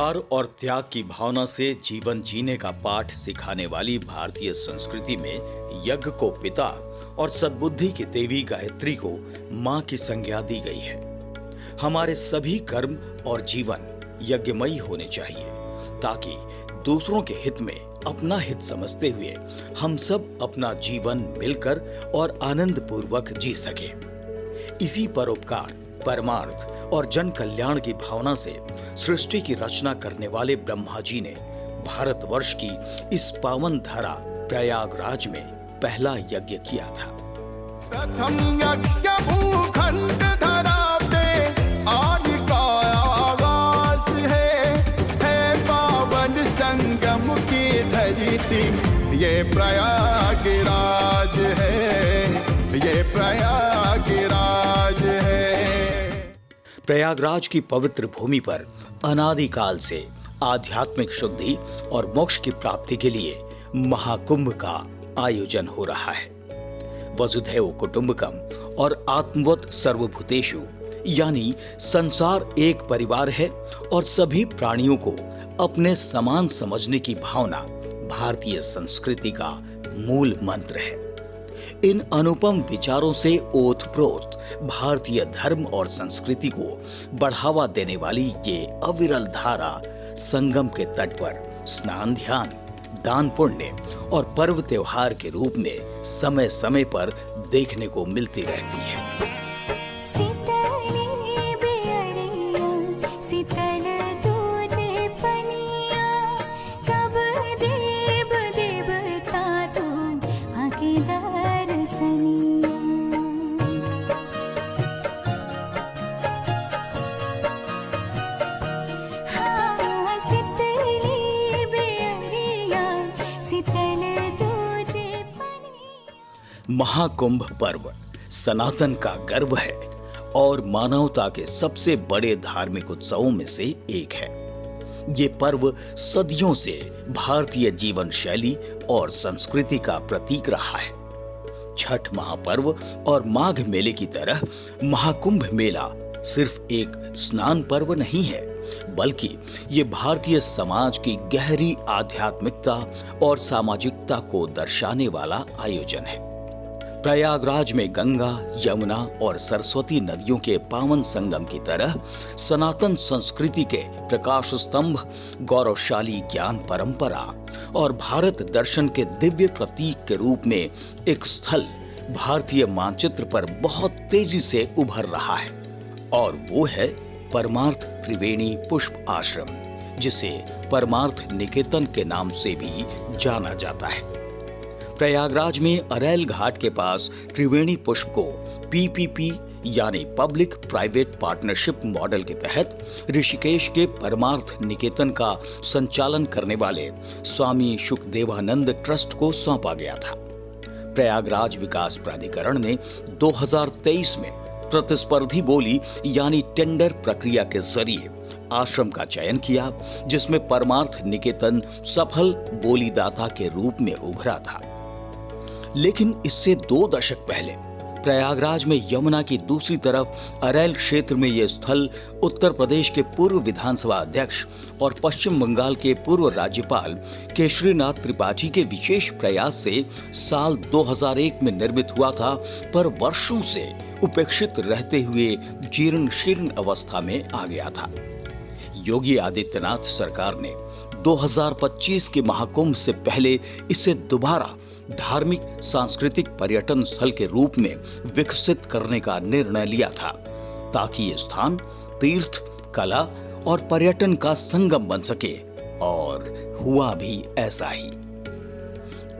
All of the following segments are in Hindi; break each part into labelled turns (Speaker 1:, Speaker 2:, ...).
Speaker 1: प्यार और त्याग की भावना से जीवन जीने का पाठ सिखाने वाली भारतीय संस्कृति में यज्ञ को पिता और सद्बुद्धि की देवी गायत्री को मां की संज्ञा दी गई है। हमारे सभी कर्म और जीवन यज्ञमयी होने चाहिए ताकि दूसरों के हित में अपना हित समझते हुए हम सब अपना जीवन मिलकर और आनंद पूर्वक जी सके। इसी परोपकार, परमार्थ और जन कल्याण की भावना से सृष्टि की रचना करने वाले ब्रह्मा जी ने भारतवर्ष की इस पावन धरा प्रयागराज में पहला यज्ञ किया था।
Speaker 2: प्रथम यज्ञ भूखंड धरा पे आज का आगाज है पावन संगम की धरती, ये प्रयागराज है, ये प्रयागराज है।
Speaker 1: प्रयागराज की पवित्र भूमि पर अनादिकाल से आध्यात्मिक शुद्धि और मोक्ष की प्राप्ति के लिए महाकुंभ का आयोजन हो रहा है। वसुधैव कुटुंबकम और आत्मवत् सर्वभूतेषु यानी संसार एक परिवार है और सभी प्राणियों को अपने समान समझने की भावना भारतीय संस्कृति का मूल मंत्र है। इन अनुपम विचारों से ओतप्रोत भारतीय धर्म और संस्कृति को बढ़ावा देने वाली ये अविरल धारा संगम के तट पर स्नान, ध्यान, दान, पुण्य और पर्व त्योहार के रूप में समय समय पर देखने को मिलती रहती है। महाकुंभ पर्व सनातन का गर्व है और मानवता के सबसे बड़े धार्मिक उत्सवों में से एक है। ये पर्व सदियों से भारतीय जीवन शैली और संस्कृति का प्रतीक रहा है। छठ महापर्व और माघ मेले की तरह महाकुंभ मेला सिर्फ एक स्नान पर्व नहीं है, बल्कि ये भारतीय समाज की गहरी आध्यात्मिकता और सामाजिकता को दर्शाने वाला आयोजन है। प्रयागराज में गंगा, यमुना और सरस्वती नदियों के पावन संगम की तरह सनातन संस्कृति के प्रकाश स्तंभ, गौरवशाली ज्ञान परंपरा और भारत दर्शन के दिव्य प्रतीक के रूप में एक स्थल भारतीय मानचित्र पर बहुत तेजी से उभर रहा है और वो है परमार्थ त्रिवेणी पुष्प आश्रम, जिसे परमार्थ निकेतन के नाम से भी जाना जाता है। प्रयागराज में अरैल घाट के पास त्रिवेणी पुष्प को पीपीपी यानी पब्लिक प्राइवेट पार्टनरशिप मॉडल के तहत ऋषिकेश के परमार्थ निकेतन का संचालन करने वाले स्वामी शुकदेवानंद ट्रस्ट को सौंपा गया था। प्रयागराज विकास प्राधिकरण ने 2023 में प्रतिस्पर्धी बोली यानी टेंडर प्रक्रिया के जरिए आश्रम का चयन किया, जिसमें परमार्थ निकेतन सफल बोलीदाता के रूप में उभरा था। लेकिन इससे 2 दशक पहले प्रयागराज में यमुना की दूसरी तरफ अरैल क्षेत्र में यह स्थल उत्तर प्रदेश के पूर्व विधानसभा अध्यक्ष और पश्चिम बंगाल के पूर्व राज्यपाल केशरीनाथ त्रिपाठी के विशेष प्रयास से साल 2001 में निर्मित हुआ था, पर वर्षों से उपेक्षित रहते हुए जीर्ण शीर्ण अवस्था में आ गया था। योगी आदित्यनाथ सरकार ने 2025 के महाकुंभ से पहले इसे दोबारा धार्मिक सांस्कृतिक पर्यटन स्थल के रूप में विकसित करने का निर्णय लिया था, ताकि ये स्थान तीर्थ, कला और पर्यटन का संगम बन सके, और हुआ भी ऐसा ही।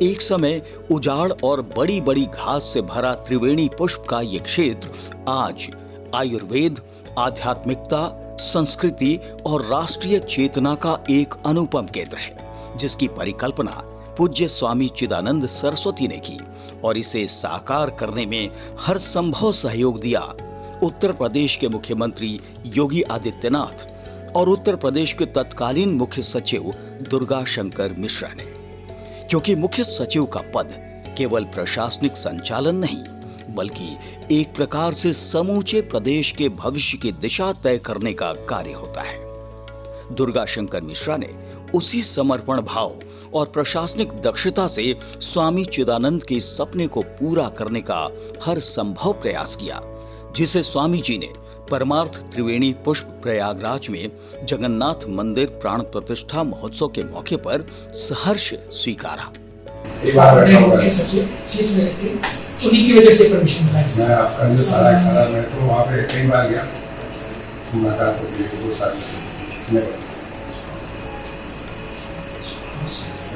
Speaker 1: एक समय उजाड़ और बड़ी बड़ी घास से भरा त्रिवेणी पुष्प का ये क्षेत्र आज आयुर्वेद, आध्यात्मिकता, संस्कृति और राष्ट्रीय चेतना का एक अनुपम केंद्र है, जिसकी परिकल्पना पूज्य स्वामी चिदानंद सरस्वती ने की और इसे साकार करने में हर संभव सहयोग दिया उत्तर प्रदेश के मुख्यमंत्री योगी आदित्यनाथ और उत्तर प्रदेश के तत्कालीन मुख्य सचिव दुर्गा शंकर मिश्रा ने। क्योंकि मुख्य सचिव का पद केवल प्रशासनिक संचालन नहीं, बल्कि एक प्रकार से समूचे प्रदेश के भविष्य की दिशा तय करने का कार्य होता है। दुर्गा शंकर मिश्रा ने उसी समर्पण भाव और प्रशासनिक दक्षता से स्वामी चिदानंद के सपने को पूरा करने का हर संभव प्रयास किया, जिसे स्वामी जी ने परमार्थ त्रिवेणी पुष्प प्रयागराज में जगन्नाथ मंदिर प्राण प्रतिष्ठा महोत्सव के मौके पर सहर्ष स्वीकारा।
Speaker 3: मुख्य सचिव चीफ सेक्रेटरी उन्हीं की वजह से परमिशन मिला है।
Speaker 4: मैं आपका जो सारा मैं तो वहाँ पे कई बार गया, मुलाकात होती है बहुत सारी।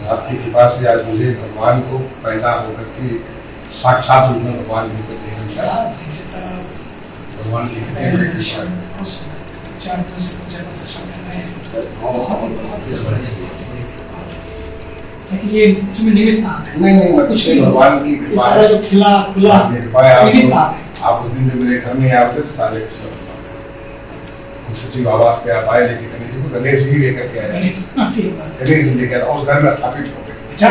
Speaker 4: आपकी कृपा से आज मुझे भगवान को पैदा होकर के साक्षात रूप में भगवान जी को देखने मिला। भगवान की कृपा
Speaker 3: लेकिन ये इसमें निमित्त आप है।
Speaker 4: नहीं कुछ नहीं, भगवान की कृपा
Speaker 3: सारा जो खिला खुला निमित्त आप है।
Speaker 4: आप उस दिन जो मेरे घर में आते तो सारे सचिव आवास पे आप आए, लेकिन गणेश जी लेकर के आया। गणेश जी लेकर उस घर में स्थापित हो गए।
Speaker 3: अच्छा,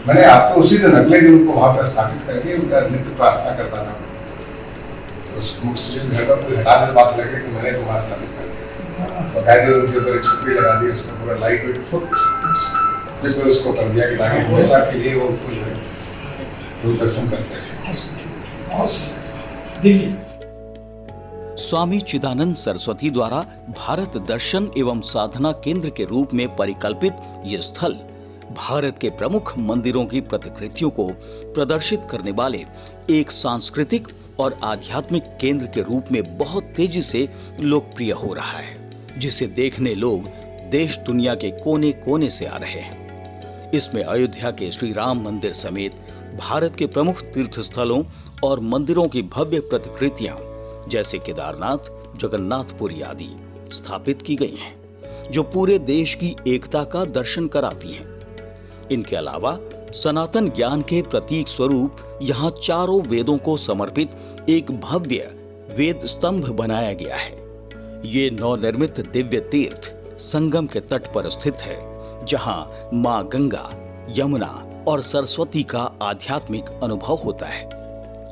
Speaker 4: मैंने आपको उसी दिन अगले दिन उनको वहां पर स्थापित करके उनका नित्य प्रार्थना करता था। तो उस मुख्य सचिव घर पर कोई हटा दे बात लगे कि मैंने तो वहां स्थापित कर दिया। बकायदे उनके ऊपर एक छतरी लगा दी, उसका पूरा लाइट वेट खुद जिसमें उसको कर दिया कि ताकि हमेशा के लिए वो उनको जो है वो दर्शन करते रहे।
Speaker 3: देखिए,
Speaker 1: स्वामी चिदानंद सरस्वती द्वारा भारत दर्शन एवं साधना केंद्र के रूप में परिकल्पित ये स्थल भारत के प्रमुख मंदिरों की प्रतिकृतियों को प्रदर्शित करने वाले एक सांस्कृतिक और आध्यात्मिक केंद्र के रूप में बहुत तेजी से लोकप्रिय हो रहा है, जिसे देखने लोग देश दुनिया के कोने कोने से आ रहे हैं। इसमें अयोध्या के श्री राम मंदिर समेत भारत के प्रमुख तीर्थ स्थलों और मंदिरों की भव्य प्रतिकृतियां जैसे केदारनाथ, जगन्नाथपुरी आदि स्थापित की गई हैं, जो पूरे देश की एकता का दर्शन कराती हैं। इनके अलावा सनातन ज्ञान के प्रतीक स्वरूप यहाँ चारों वेदों को समर्पित एक भव्य वेद स्तंभ बनाया गया है। ये नवनिर्मित दिव्य तीर्थ संगम के तट पर स्थित है, जहाँ माँ गंगा, यमुना और सरस्वती का आध्यात्मिक अनुभव होता है।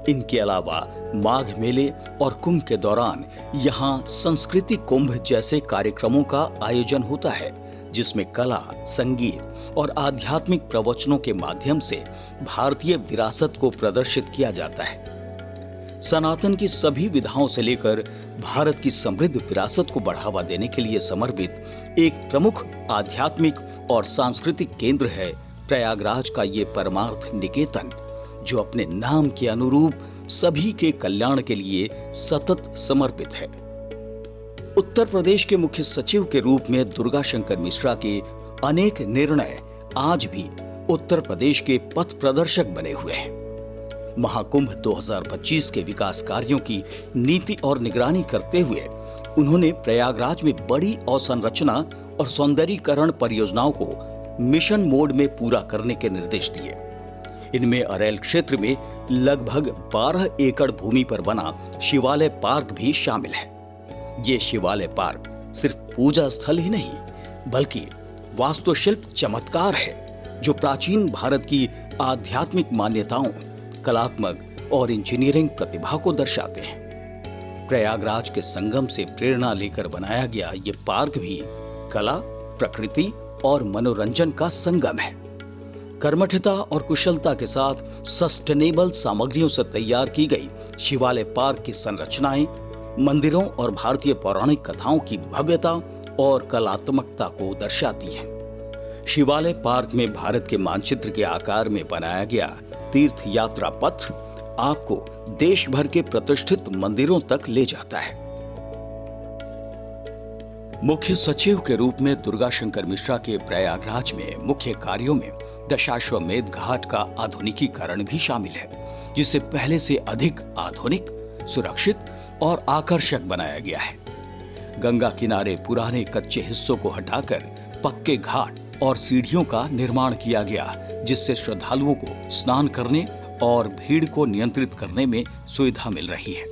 Speaker 1: इनके अलावा माघ मेले और कुंभ के दौरान यहाँ संस्कृति कुंभ जैसे कार्यक्रमों का आयोजन होता है, जिसमें कला, संगीत और आध्यात्मिक प्रवचनों के माध्यम से भारतीय विरासत को प्रदर्शित किया जाता है। सनातन की सभी विधाओं से लेकर भारत की समृद्ध विरासत को बढ़ावा देने के लिए समर्पित एक प्रमुख आध्यात्मिक और सांस्कृतिक केंद्र है प्रयागराज का ये परमार्थ निकेतन, जो अपने नाम के अनुरूप सभी के कल्याण के लिए सतत समर्पित है। उत्तर प्रदेश के मुख्य सचिव के रूप में दुर्गा शंकर मिश्रा के अनेक निर्णय आज भी उत्तर प्रदेश के पथ प्रदर्शक बने हुए हैं। महाकुंभ 2025 के विकास कार्यों की नीति और निगरानी करते हुए उन्होंने प्रयागराज में बड़ी अवसंरचना और सौंदर्यीकरण परियोजनाओं को मिशन मोड में पूरा करने के निर्देश दिए। इनमें अरैल क्षेत्र में लगभग 12 एकड़ भूमि पर बना शिवालय पार्क भी शामिल है। ये शिवालय पार्क सिर्फ पूजा स्थल ही नहीं, बल्कि वास्तुशिल्प चमत्कार है, जो प्राचीन भारत की आध्यात्मिक मान्यताओं, कलात्मक और इंजीनियरिंग प्रतिभा को दर्शाते हैं। प्रयागराज के संगम से प्रेरणा लेकर बनाया गया ये पार्क भी कला, प्रकृति और मनोरंजन का संगम है। कर्मठता और कुशलता के साथ सस्टेनेबल सामग्रियों से तैयार की गई शिवालय पार्क की संरचनाएं मंदिरों और भारतीय पौराणिक कथाओं की भव्यता और कलात्मकता को दर्शाती हैं। शिवालय पार्क में भारत के मानचित्र के आकार में बनाया गया तीर्थ यात्रा पथ आपको देश भर के प्रतिष्ठित मंदिरों तक ले जाता है। मुख्य सचिव के रूप में दुर्गा शंकर मिश्रा के प्रयागराज में मुख्य कार्यों में दशाश्वमेध घाट का आधुनिकीकरण भी शामिल है, जिसे पहले से अधिक आधुनिक, सुरक्षित और आकर्षक बनाया गया है। गंगा किनारे पुराने कच्चे हिस्सों को हटाकर पक्के घाट और सीढ़ियों का निर्माण किया गया, जिससे श्रद्धालुओं को स्नान करने और भीड़ को नियंत्रित करने में सुविधा मिल रही है।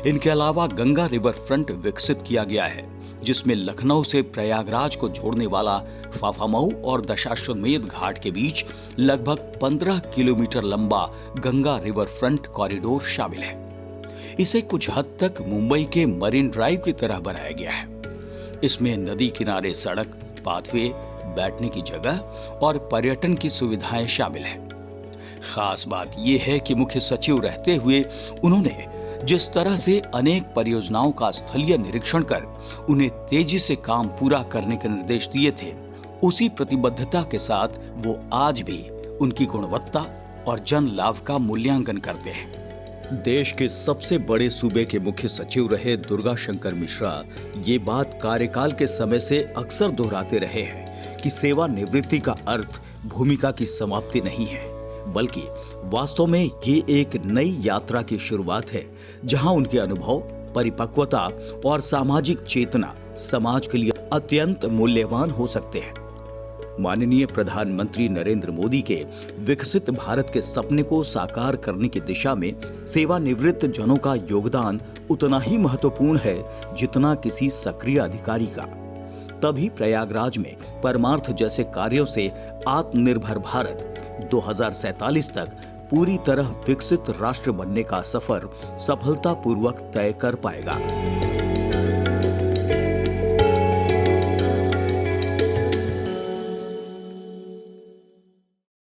Speaker 1: इनके अलावा गंगा रिवर फ्रंट विकसित किया गया है, जिसमें लखनऊ से प्रयागराज को जोड़ने वाला फाफामऊ और दशाश्वमेध घाट के बीच लगभग 15 किलोमीटर लंबा गंगा रिवर फ्रंट कॉरिडोर शामिल है। इसे कुछ हद तक मुंबई के मरीन ड्राइव की तरह बनाया गया है। इसमें नदी किनारे सड़क, पाथवे, बैठने की जगह और पर्यटन की सुविधाएं शामिल हैं। खास बात यह है कि मुख्य सचिव रहते हुए उन्होंने जिस तरह से अनेक परियोजनाओं का स्थलीय निरीक्षण कर उन्हें तेजी से काम पूरा करने के निर्देश दिए थे, उसी प्रतिबद्धता के साथ वो आज भी उनकी गुणवत्ता और जन लाभ का मूल्यांकन करते हैं। देश के सबसे बड़े सूबे के मुख्य सचिव रहे दुर्गा शंकर मिश्रा ये बात कार्यकाल के समय से अक्सर दोहराते रहे हैं कि सेवानिवृत्ति का अर्थ भूमिका की समाप्ति नहीं है, बल्कि वास्तव में ये एक नई यात्रा की शुरुआत है, जहां उनके अनुभव, परिपक्वता और सामाजिक चेतना समाज के लिए अत्यंत मूल्यवान हो सकते हैं। माननीय प्रधानमंत्री नरेंद्र मोदी के विकसित भारत के सपने को साकार करने की दिशा में सेवानिवृत्त जनों का योगदान उतना ही महत्वपूर्ण है जितना किसी सक्रिय अधिकारी का। तभी प्रयागराज में परमार्थ जैसे कार्यों से आत्मनिर्भर भारत 2047 तक पूरी तरह विकसित राष्ट्र बनने का सफर सफलतापूर्वक तय कर पाएगा।